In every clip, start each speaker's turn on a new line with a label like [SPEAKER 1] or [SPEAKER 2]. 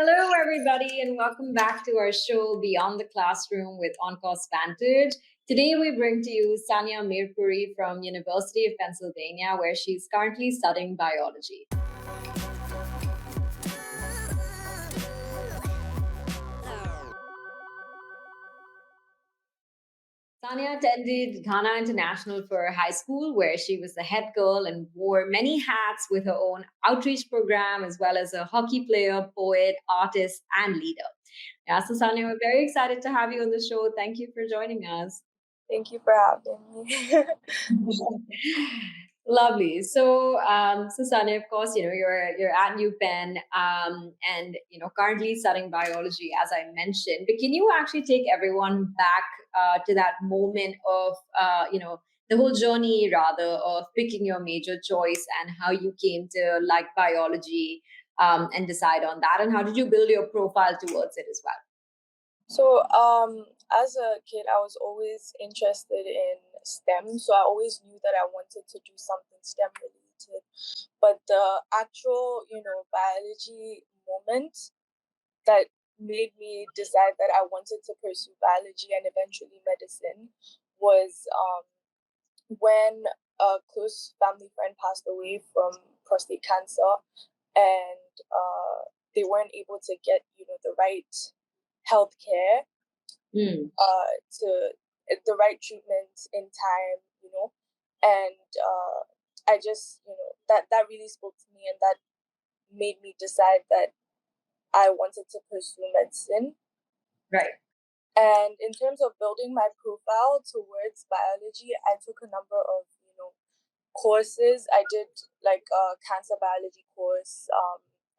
[SPEAKER 1] Hello, everybody, and welcome back to our show Beyond the Classroom with On-Course Vantage. Today, we bring to you Saania Mirpuri from University of Pennsylvania, where she's currently studying biology. Sania attended Ghana International for high school, where she was the head girl and wore many hats with her own outreach program, as well as a hockey player, poet, artist, and leader. Yeah, so Sania, we're very excited to have you on the show. Thank you for joining us.
[SPEAKER 2] Thank you for having me.
[SPEAKER 1] Lovely. So Sani, of course, you're at UPenn, and currently studying biology, as I mentioned. But can you actually take everyone back to that moment of the whole journey, rather, of picking your major choice and how you came to like biology, and decide on that, and how did you build your profile towards it as well?
[SPEAKER 2] So, as a kid, I was always interested in STEM. So I always knew that I wanted to do something STEM related. But the actual, biology moment that made me decide that I wanted to pursue biology and eventually medicine was when a close family friend passed away from prostate cancer, and they weren't able to get, the right healthcare, to the right treatment in time, and I just, that really spoke to me, and that made me decide that I wanted to pursue medicine.
[SPEAKER 1] Right.
[SPEAKER 2] And in terms of building my profile towards biology, I took a number of, courses. I did like a cancer biology course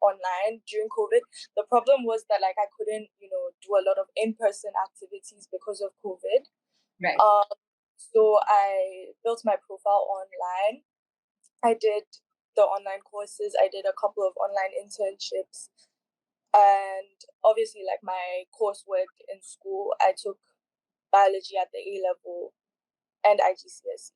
[SPEAKER 2] online during COVID. The problem was that like I couldn't, do a lot of in-person activities because of COVID.
[SPEAKER 1] Right.
[SPEAKER 2] So I built my profile online. I did the online courses. I did a couple of online internships, and obviously like my coursework in school, I took biology at the A level and IGCSE.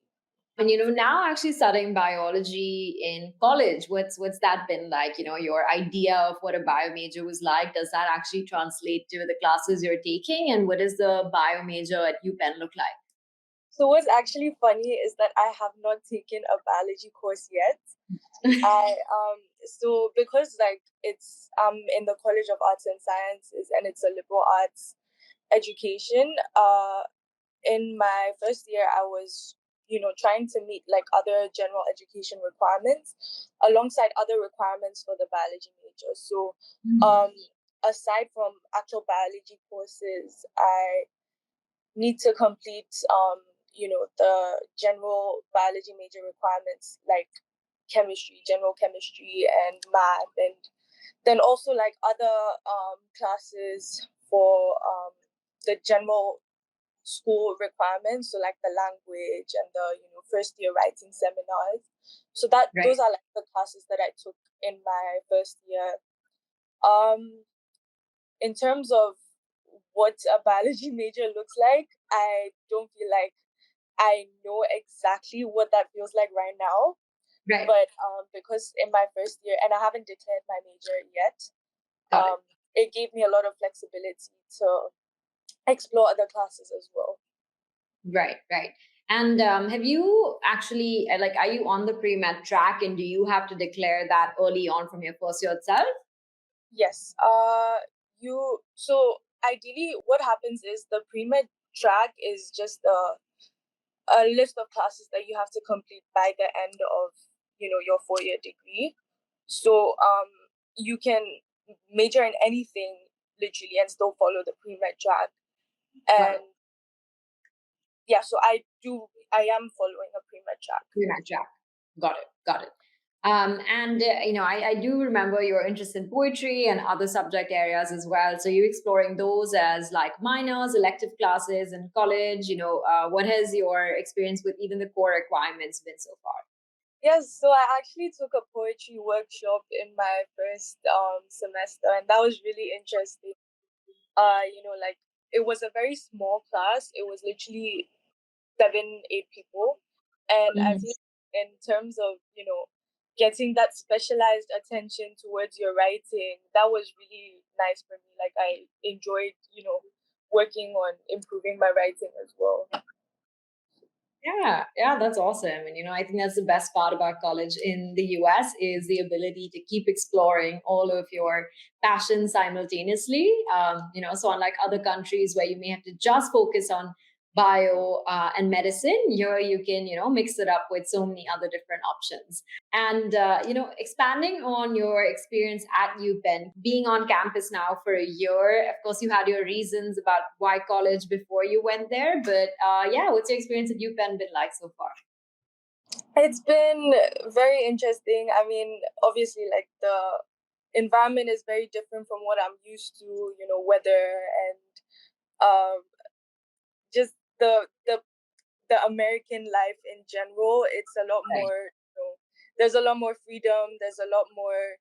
[SPEAKER 1] And now actually studying biology in college, what's that been like? Your idea of what a bio major was like, does that actually translate to the classes you're taking? And what does the bio major at UPenn look like?
[SPEAKER 2] So what's actually funny is that I have not taken a biology course yet. I so because like it's in the College of Arts and Sciences, and it's a liberal arts education. In my first year, I was, trying to meet like other general education requirements alongside other requirements for the biology major. So, aside from actual biology courses, I need to complete, the general biology major requirements like chemistry, general chemistry, and math, and then also like other classes for the general school requirements, so like the language and the first year writing seminars. So that
[SPEAKER 1] Right.
[SPEAKER 2] those are like the classes that I took in my first year. Um, in terms of what a biology major looks like, I don't feel like I know exactly what that feels like right now.
[SPEAKER 1] Right.
[SPEAKER 2] But because in my first year, and I haven't declared my major yet, it gave me a lot of flexibility to explore other classes as well.
[SPEAKER 1] Right, right. And have you actually, are you on the pre-med track, and do you have to declare that early on from your first year itself?
[SPEAKER 2] Yes. So ideally what happens is the pre-med track is just a list of classes that you have to complete by the end of, your 4-year degree. So you can major in anything literally and still follow the pre-med track. And yeah, so I am following a pre-med track.
[SPEAKER 1] Pre-med track. Got it. Got it. And I do remember your interest in poetry and other subject areas as well. So you're exploring those as like minors, elective classes in college. What has your experience with even the core requirements been so far?
[SPEAKER 2] Yes, so I actually took a poetry workshop in my first semester, and that was really interesting. Like it was a very small class. It was literally 7, 8 people, and I
[SPEAKER 1] Mhm.
[SPEAKER 2] feel in terms of getting that specialized attention towards your writing, that was really nice for me. Like I enjoyed, working on improving my writing as well.
[SPEAKER 1] Yeah, that's awesome. And I think that's the best part about college in the US is the ability to keep exploring all of your passions simultaneously. So unlike other countries where you may have to just focus on bio and medicine, here you can mix it up with so many other different options. And expanding on your experience at UPenn, being on campus now for a year, of course, you had your reasons about why college before you went there. But yeah, what's your experience at UPenn been like so far?
[SPEAKER 2] It's been very interesting. I mean, obviously, like the environment is very different from what I'm used to. Weather and um, just the American life in general. It's a lot
[SPEAKER 1] Right.
[SPEAKER 2] more. There's a lot more freedom. There's a lot more.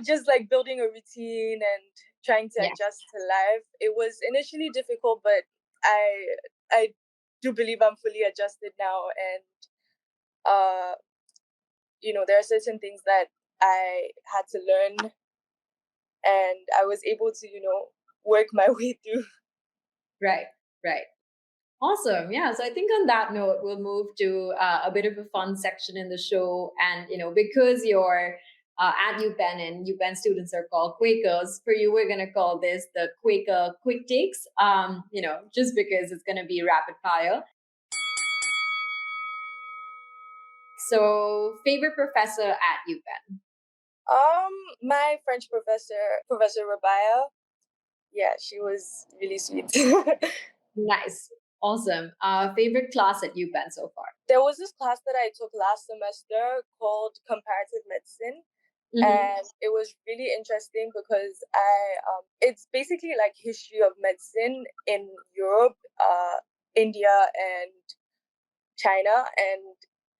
[SPEAKER 2] Just like building a routine and trying to
[SPEAKER 1] Yeah.
[SPEAKER 2] adjust to life. It was initially difficult, but I do believe I'm fully adjusted now, and uh there are certain things that I had to learn, and I was able to, work my way through.
[SPEAKER 1] Right. Right. Awesome. Yeah. So I think on that note, we'll move to a bit of a fun section in the show. And, because you're at UPenn and UPenn students are called Quakers, for you, we're going to call this the Quaker Quick Takes, just because it's going to be rapid fire. So, favorite professor at UPenn?
[SPEAKER 2] My French professor, Professor Rabaya. Yeah, she was really sweet.
[SPEAKER 1] Nice. Awesome. Favorite class at UPenn so far?
[SPEAKER 2] There was this class that I took last semester called comparative medicine,
[SPEAKER 1] Mhm.
[SPEAKER 2] and it was really interesting because it's basically like history of medicine in Europe, India, and China, and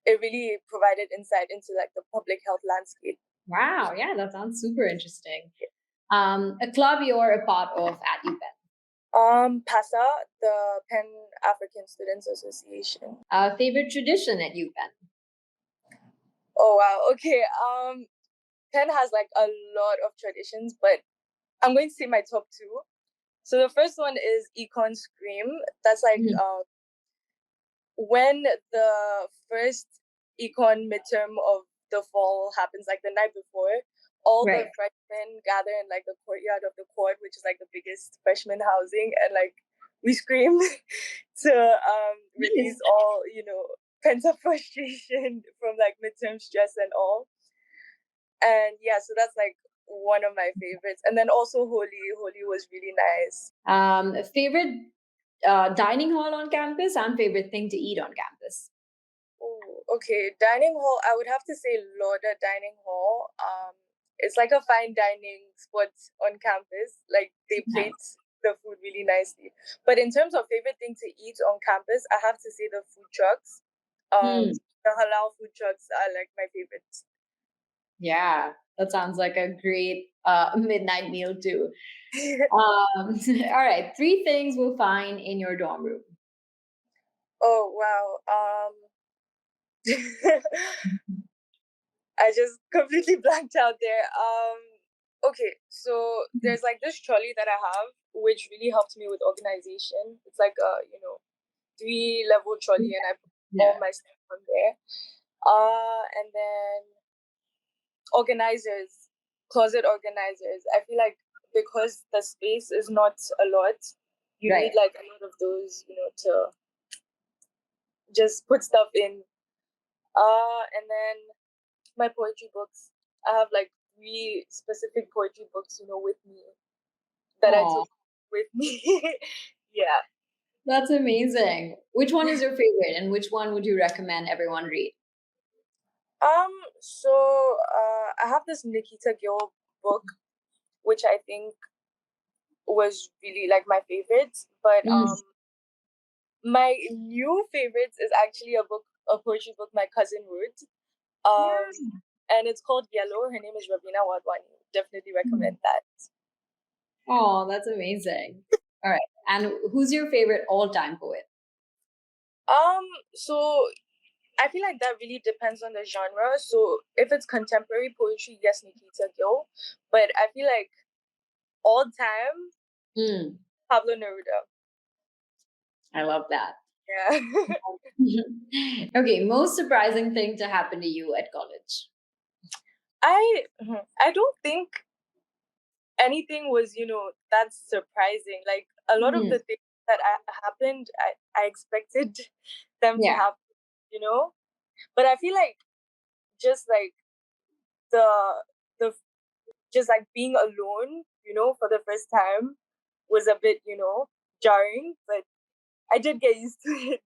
[SPEAKER 2] it really provided insight into like the public health landscape.
[SPEAKER 1] Wow. Yeah, that sounds super interesting. A club you're a part of at UPenn?
[SPEAKER 2] PASA, the Pan African Students Association.
[SPEAKER 1] Favorite tradition at UPenn?
[SPEAKER 2] Oh wow, okay. Penn has like a lot of traditions, but I'm going to say my top two. So the first one is Econ Scream. That's like
[SPEAKER 1] Mhm.
[SPEAKER 2] when the first econ midterm of the fall happens, like the night before, all the
[SPEAKER 1] Right.
[SPEAKER 2] freshmen gather in like the courtyard of the court, which is like the biggest freshman housing, and like we scream to release all pent up frustration from like midterm stress and all. And yeah, so that's like one of my favorites. And then also Holy. Holy was really nice.
[SPEAKER 1] Favorite dining hall on campus and favorite thing to eat on campus?
[SPEAKER 2] Ooh, okay, dining hall. I would have to say Lauder Dining Hall. It's like a fine dining spot on campus. Like they plate
[SPEAKER 1] Nice.
[SPEAKER 2] the food really nicely. But in terms of favorite thing to eat on campus, I have to say the food trucks.
[SPEAKER 1] Mm,
[SPEAKER 2] The halal food trucks are like my favorites.
[SPEAKER 1] yeah, that sounds like a great midnight meal too. All right, three things we'll find in your dorm room.
[SPEAKER 2] Oh wow. I just completely blanked out there. Okay, so there's like this trolley that I have, which really helped me with organization. It's like a 3-level trolley, and I put all
[SPEAKER 1] Yeah,
[SPEAKER 2] my stuff on there. And then organizers, closet organizers. I feel like because the space is not a lot, you need
[SPEAKER 1] right.
[SPEAKER 2] like a lot of those, to just put stuff in. And then my poetry books. I have like 3 specific poetry books, with me that I
[SPEAKER 1] Oh,
[SPEAKER 2] took with me. Yeah.
[SPEAKER 1] that's amazing. Which one is your favorite, and which one would you recommend everyone read?
[SPEAKER 2] I have this Nikita Gill book, which I think was really like my favorite. But
[SPEAKER 1] Mm.
[SPEAKER 2] my new favorites is actually a poetry book my cousin wrote. Um, and it's called Yellow. Her name is Rabina Wadwani. Definitely recommend that.
[SPEAKER 1] Oh, that's amazing. All right, and who's your favorite all-time poet?
[SPEAKER 2] Um, so I feel like that really depends on the genre. So if it's contemporary poetry, yes, Nikita Gill. But I feel like all time,
[SPEAKER 1] Mm,
[SPEAKER 2] Pablo Neruda.
[SPEAKER 1] I love that.
[SPEAKER 2] Yeah.
[SPEAKER 1] Okay, most surprising thing to happen to you at college.
[SPEAKER 2] I don't think anything was, that surprising. Like a lot of
[SPEAKER 1] Mm,
[SPEAKER 2] the things that happened, I expected them to
[SPEAKER 1] yeah,
[SPEAKER 2] happen, But I feel like just like the the just like being alone, for the first time was a bit, jarring, but I did get used to it.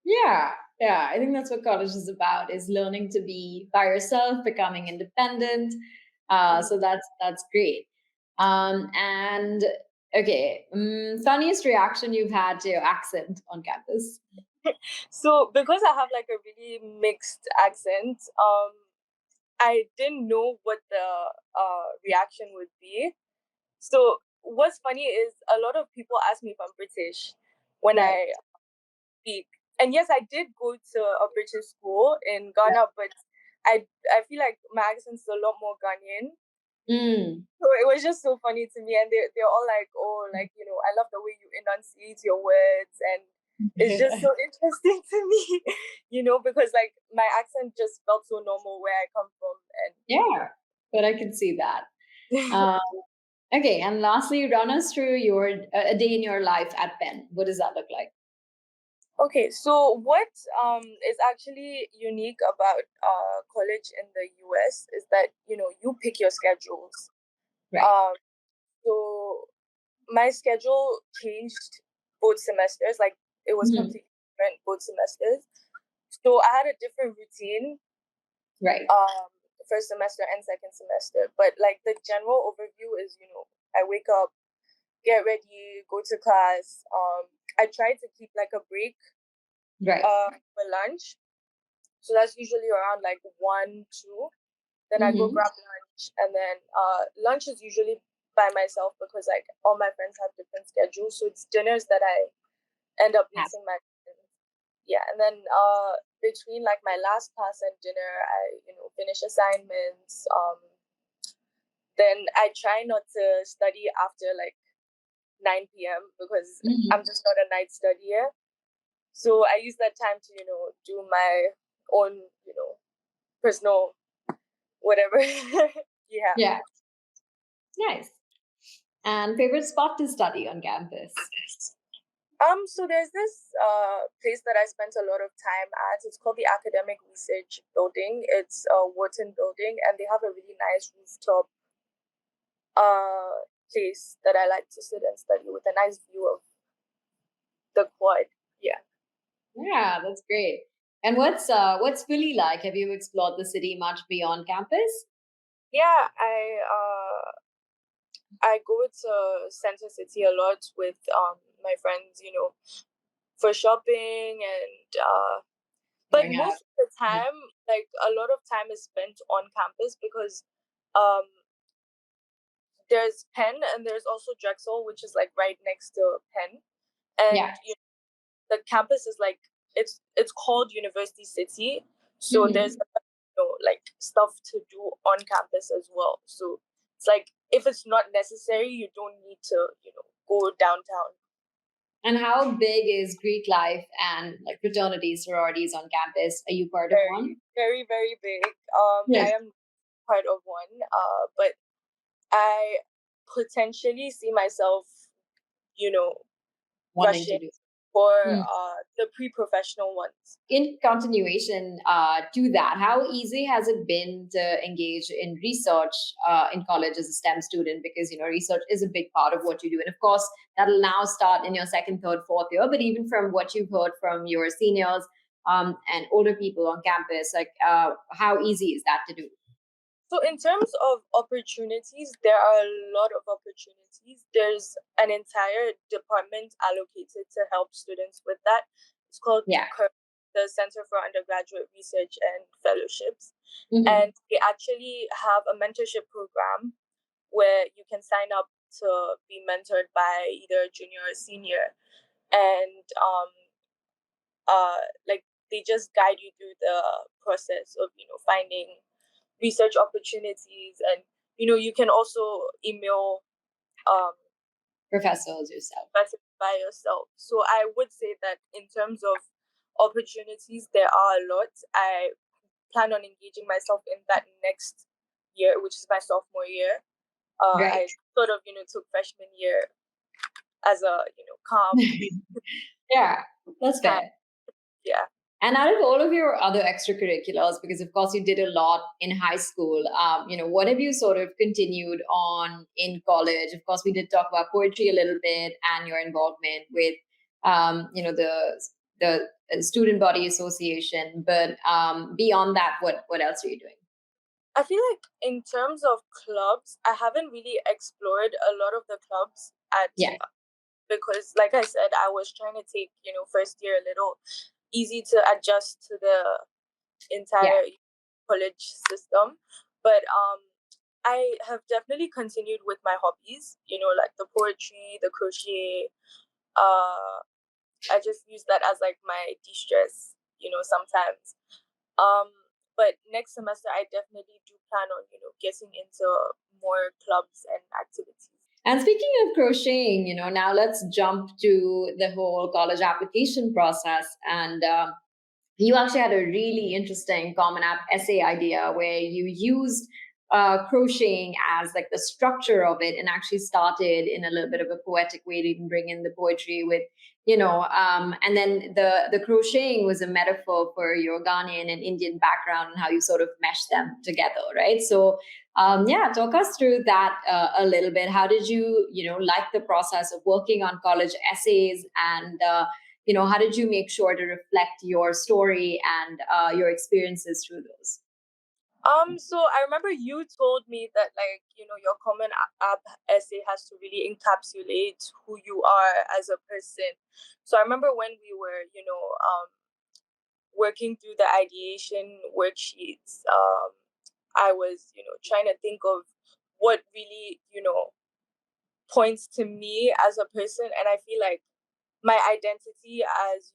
[SPEAKER 1] yeah, yeah. I think that's what college is about: is learning to be by yourself, becoming independent. So that's great. And okay, funniest reaction you've had to your accent on campus?
[SPEAKER 2] So because I have like a really mixed accent, I didn't know what the reaction would be. So what's funny is a lot of people ask me if I'm British when
[SPEAKER 1] Right.
[SPEAKER 2] I speak. And yes, I did go to a British school in Ghana, but I feel like my accent's a lot more Ghanaian.
[SPEAKER 1] Mm.
[SPEAKER 2] So it was just so funny to me, and they're all like, "Oh, like I love the way you enunciate your words," and it's just so interesting to me, because like my accent just felt so normal where I come from,
[SPEAKER 1] Yeah, but I can see that.
[SPEAKER 2] and
[SPEAKER 1] Um, okay, and lastly, run us through your a day in your life at Penn. What does that look like?
[SPEAKER 2] Okay, so what is actually unique about college in the US is that you pick your schedules.
[SPEAKER 1] Right.
[SPEAKER 2] Um, so my schedule changed both semesters, like it was
[SPEAKER 1] Mhm.
[SPEAKER 2] completely different both semesters. So I had a different routine,
[SPEAKER 1] Right.
[SPEAKER 2] first semester and second semester. But like the general overview is, I wake up, get ready, go to class. I try to keep like a break
[SPEAKER 1] Right.
[SPEAKER 2] for lunch. So that's usually around like 1, 2. Then I go
[SPEAKER 1] Hmm.
[SPEAKER 2] grab lunch, and then lunch is usually by myself because like all my friends have different schedules. So it's dinners that I end up
[SPEAKER 1] Yeah.
[SPEAKER 2] meeting my friends. Yeah, and then between like my last class and dinner, I finish assignments. Then I try not to study after like 9 p.m. because I'm
[SPEAKER 1] Hmm.
[SPEAKER 2] just not a night studier. So I use that time to do my own personal whatever. Yeah.
[SPEAKER 1] Yeah. Nice. And favorite spot to study on campus?
[SPEAKER 2] So there's this place that I spent a lot of time at. It's called the Academic Research Building. It's a Wharton building, and they have a really nice rooftop place that I like to sit and study with a nice view of the quad. Yeah.
[SPEAKER 1] Yeah, that's great. And what's Philly like? Have you explored the city much beyond campus?
[SPEAKER 2] Yeah, I go to Center City a lot with my friends, for shopping and but
[SPEAKER 1] Going out.
[SPEAKER 2] most of the time, like a lot of time is spent on campus because um there's Penn and there's also Drexel, which is like right next to Penn, and
[SPEAKER 1] Yeah.
[SPEAKER 2] the campus is like it's called University City, so there's
[SPEAKER 1] Hmm.
[SPEAKER 2] like stuff to do on campus as well. So it's like if it's not necessary, you don't need to go downtown.
[SPEAKER 1] And how big is Greek life and like fraternities, sororities on campus? Are you part of
[SPEAKER 2] Very
[SPEAKER 1] one?
[SPEAKER 2] very very big. I
[SPEAKER 1] Yes.
[SPEAKER 2] am part of one, but I potentially see myself, you know,
[SPEAKER 1] Wanting to
[SPEAKER 2] rushing
[SPEAKER 1] do.
[SPEAKER 2] for
[SPEAKER 1] Hmm.
[SPEAKER 2] the pre-professional ones.
[SPEAKER 1] In continuation to that, how easy has it been to engage in research in college as a STEM student? Because research is a big part of what you do, and of course, that'll now start in your second, third, fourth year. But even from what you've heard from your seniors and older people on campus, like how easy is that to do?
[SPEAKER 2] So in terms of opportunities, there are a lot of opportunities. There's an entire department allocated to help students with that. It's called
[SPEAKER 1] Yeah.
[SPEAKER 2] the Center for Undergraduate Research and Fellowships.
[SPEAKER 1] Hmm.
[SPEAKER 2] And they actually have a mentorship program where you can sign up to be mentored by either a junior or senior. And like they just guide you through the process of finding research opportunities, and you can also email um
[SPEAKER 1] Professors yourself.
[SPEAKER 2] by yourself. So I would say that in terms of opportunities, there are a lot. I plan on engaging myself in that next year, which is my sophomore year.
[SPEAKER 1] Right.
[SPEAKER 2] I sort of took freshman year as a calm
[SPEAKER 1] Yeah, that's
[SPEAKER 2] time.
[SPEAKER 1] fair.
[SPEAKER 2] Yeah.
[SPEAKER 1] And out of all of your other extracurriculars, because of course you did a lot in high school, what have you sort of continued on in college? Of course, we did talk about poetry a little bit and your involvement with, the student body association. But beyond that, what else are you doing?
[SPEAKER 2] I feel like in terms of clubs, I haven't really explored a lot of the clubs at
[SPEAKER 1] Yeah,
[SPEAKER 2] because like I said, I was trying to take, first year a little easy to adjust to the
[SPEAKER 1] yeah.
[SPEAKER 2] entire college system. But I have definitely continued with my hobbies, like the poetry, the crochet. I just use that as like my de-stress, sometimes. Um, but next semester, I definitely do plan on, getting into more clubs and activities.
[SPEAKER 1] And speaking of crocheting, now let's jump to the whole college application process. And you actually had a really interesting Common App essay idea where you used crocheting as like the structure of it, and actually started in a little bit of a poetic way to even bring in the poetry with, and then the crocheting was a metaphor for your Ghanaian and Indian background and how you sort of mesh them together, right? So yeah, talk us through that a little bit. How did you, like the process of working on college essays, and how did you make sure to reflect your story and your experiences through those?
[SPEAKER 2] So I remember you told me that like, your common app essay has to really encapsulate who you are as a person. So I remember when we were, working through the ideation worksheets, I was, trying to think of what really, points to me as a person. And I feel like my identity as,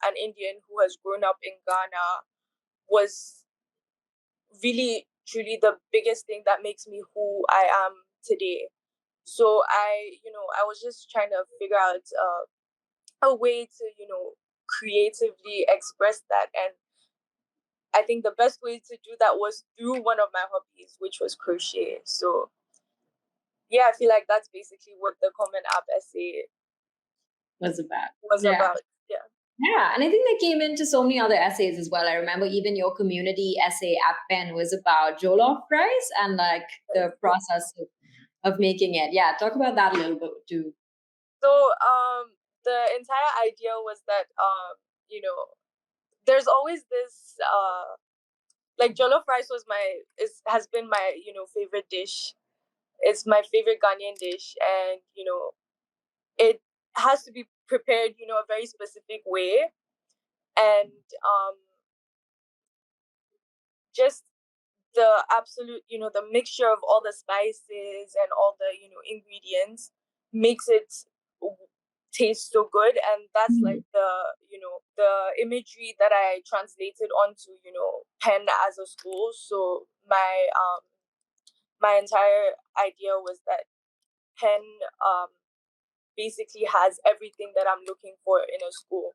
[SPEAKER 2] an Indian who has grown up in Ghana was really truly the biggest thing that makes me who I am today. So I was just trying to figure out a way to, creatively express that. And I think the best way to do that was through one of my hobbies, which was crochet. So yeah, I feel like that's basically what the Common App essay
[SPEAKER 1] Was about.
[SPEAKER 2] was
[SPEAKER 1] Yeah.
[SPEAKER 2] about. Yeah.
[SPEAKER 1] Yeah, and I think they came into so many other essays as well. I remember even your community essay at Penn was about jollof rice and like the process of making it. Yeah, talk about that a little bit too.
[SPEAKER 2] So the entire idea was that you know, there's always this like jollof rice has been my, favorite dish. It's my favorite Ghanaian dish, and it has to be prepared, a very specific way. And just the absolute, the mixture of all the spices and all the, ingredients makes it taste so good. And that's like
[SPEAKER 1] Mhm.
[SPEAKER 2] the imagery that I translated onto, Penn as a school. So my entire idea was that Penn basically has everything that I'm looking for in a school.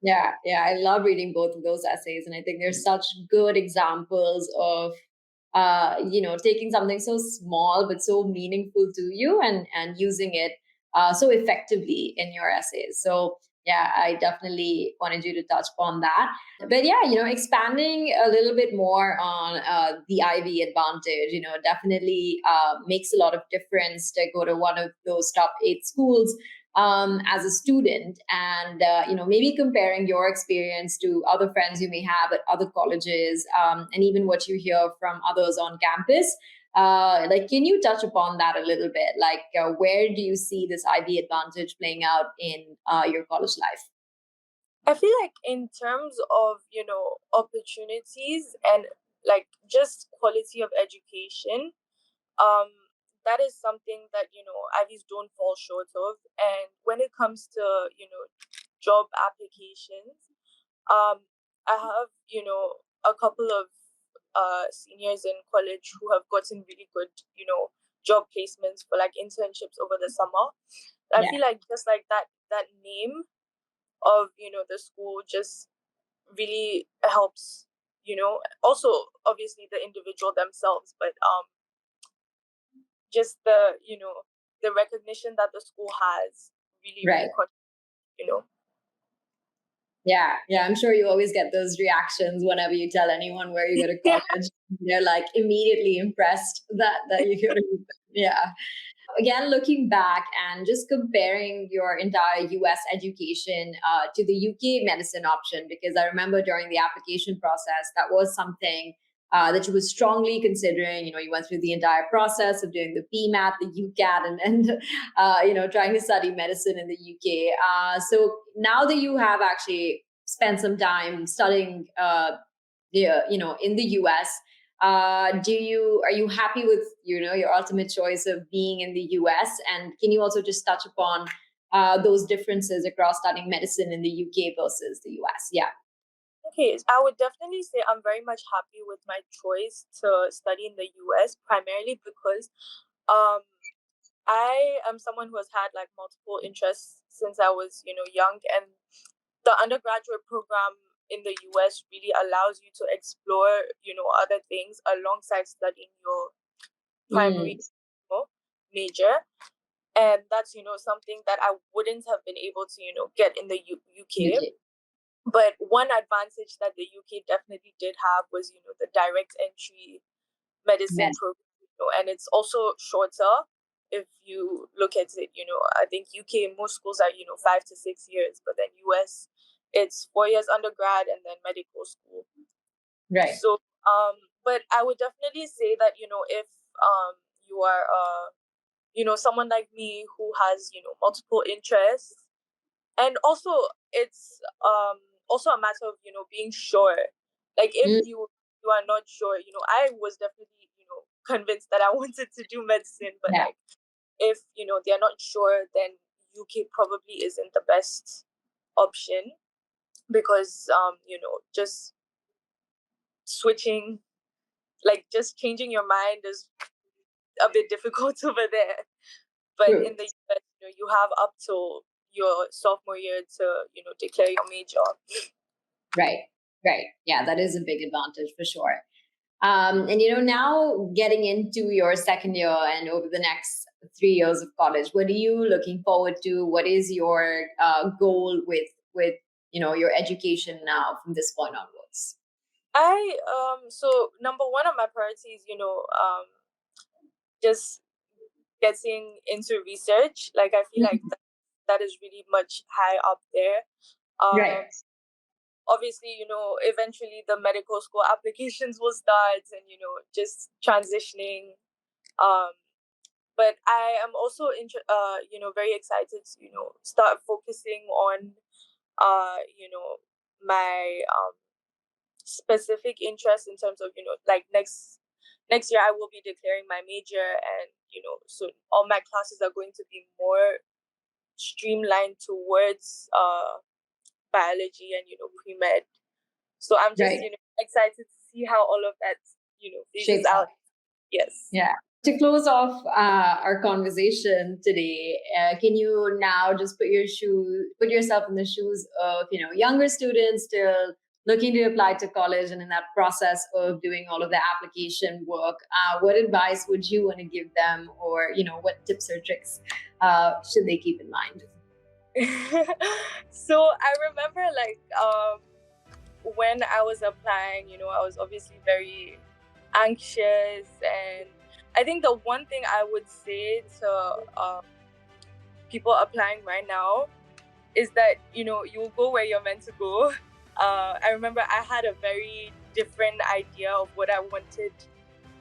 [SPEAKER 1] Yeah, yeah, I love reading both of those essays, and I think they're such good examples of taking something so small but so meaningful to you, and using it so effectively in your essays. So yeah, I definitely wanted you to touch upon that. But yeah, expanding a little bit more on the Ivy advantage, definitely makes a lot of difference to go to one of those top 8 schools as a student, and maybe comparing your experience to other friends you may have at other colleges, and even what you hear from others on campus. Like, can you touch upon that a little bit? Like, where do you see this IB advantage playing out in your college life?
[SPEAKER 2] I feel like in terms of, opportunities and like just quality of education, um, that is something that, Ivies don't fall short of. And when it comes to, job applications, um, I have, a couple of seniors in college who have gotten really good, job placements for like internships over the summer. I
[SPEAKER 1] Yeah.
[SPEAKER 2] feel like just like that name of, the school just really helps, also obviously the individual themselves, but just the recognition that the school has really,
[SPEAKER 1] Right.
[SPEAKER 2] really, you know.
[SPEAKER 1] Yeah, yeah, I'm sure you always get those reactions whenever you tell anyone where you go to
[SPEAKER 2] Yeah.
[SPEAKER 1] college. They're like immediately impressed that you go to yeah. Again, looking back and just comparing your entire US education to the UK medicine option, because I remember during the application process, that was something that you were strongly considering. You know, you went through the entire process of doing the PMAT, the UCAT, and trying to study medicine in the UK. So now that you have actually spent some time studying, in the US, are you happy with your ultimate choice of being in the US? And can you also just touch upon those differences across studying medicine in the UK versus the US? Yeah.
[SPEAKER 2] Okay, I would definitely say I'm very much happy with my choice to study in the US, primarily because um, I am someone who has had like multiple interests since I was, young, and the undergraduate program in the US really allows you to explore, other things alongside studying your primary
[SPEAKER 1] Mm,
[SPEAKER 2] major. And that's, something that I wouldn't have been able to, get in the UK.
[SPEAKER 1] UK.
[SPEAKER 2] But one advantage that the UK definitely did have was, the direct entry medicine
[SPEAKER 1] Med-
[SPEAKER 2] program, and it's also shorter if you look at it. I think UK most schools are 5 to 6 years, but then US it's 4 years undergrad and then medical school.
[SPEAKER 1] right.
[SPEAKER 2] So but I would definitely say that if you are someone like me who has multiple interests, and also it's also a matter of being sure. Like if
[SPEAKER 1] Mm,
[SPEAKER 2] you are not sure, I was definitely convinced that I wanted to do medicine, but
[SPEAKER 1] yeah.
[SPEAKER 2] like if they're not sure, then UK probably isn't the best option, because just switching, like just changing your mind is a bit difficult over there. But
[SPEAKER 1] True.
[SPEAKER 2] in the US, you have up till your sophomore year to declare your major.
[SPEAKER 1] Right. Right. Yeah, that is a big advantage for sure. And now getting into your second year and over the next 3 years of college, what are you looking forward to? What is your goal with your education now from this point onwards?
[SPEAKER 2] I so number one on my priorities, just getting into research. Like I feel like
[SPEAKER 1] Mhm.
[SPEAKER 2] that is really much high up there.
[SPEAKER 1] Right.
[SPEAKER 2] Obviously, eventually the medical school applications will start, and just transitioning. Um, but I am also very excited to start focusing on my specific interest in terms of like next year I will be declaring my major, and so all my classes are going to be more streamlined towards biology and pre-med. So I'm just
[SPEAKER 1] Right.
[SPEAKER 2] excited to see how all of that phases
[SPEAKER 1] Shapes
[SPEAKER 2] out.
[SPEAKER 1] up.
[SPEAKER 2] Yes.
[SPEAKER 1] Yeah. To close off our conversation today, can you now just put yourself in the shoes of younger students still looking to apply to college and in that process of doing all of the application work? What advice would you want to give them, or what tips or tricks should they keep in mind?
[SPEAKER 2] So I remember like when I was applying, I was obviously very anxious, and I think the one thing I would say to people applying right now is that you'll go where you're meant to go. I remember I had a very different idea of what I wanted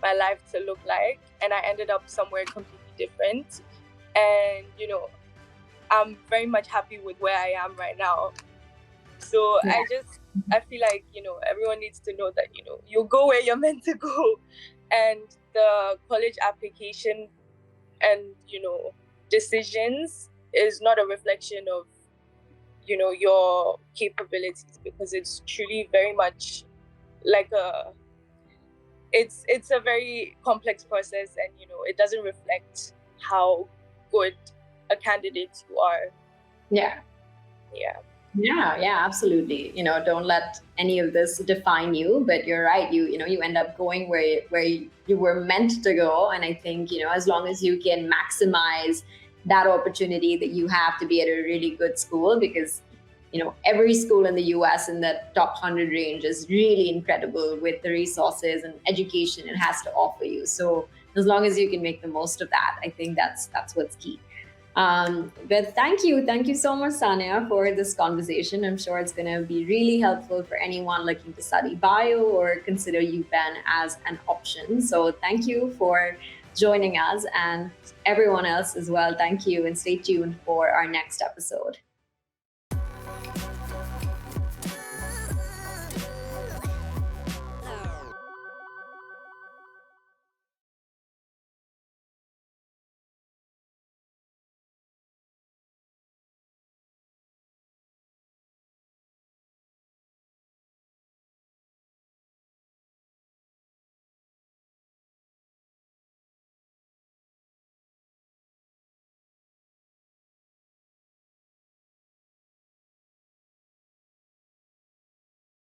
[SPEAKER 2] my life to look like, and I ended up somewhere completely different. And I'm very much happy with where I am right now. So
[SPEAKER 1] Yeah.
[SPEAKER 2] I feel like everyone needs to know that you'll go where you're meant to go, and the college application and decisions is not a reflection of your capabilities, because it's truly very much like it's a very complex process, and it doesn't reflect how good a candidate you are.
[SPEAKER 1] Yeah.
[SPEAKER 2] Yeah.
[SPEAKER 1] Yeah, absolutely. Don't let any of this define you. But you're right. You end up going where you were meant to go. And I think as long as you can maximize that opportunity that you have to be at a really good school, because every school in the U.S. in the top 100 range is really incredible with the resources and education it has to offer you. So as long as you can make the most of that, I think that's what's key. But thank you so much, Saania, for this conversation. I'm sure it's going to be really helpful for anyone looking to study bio or consider UPenn as an option. So thank you for joining us, and everyone else as well. Thank you, and stay tuned for our next episode.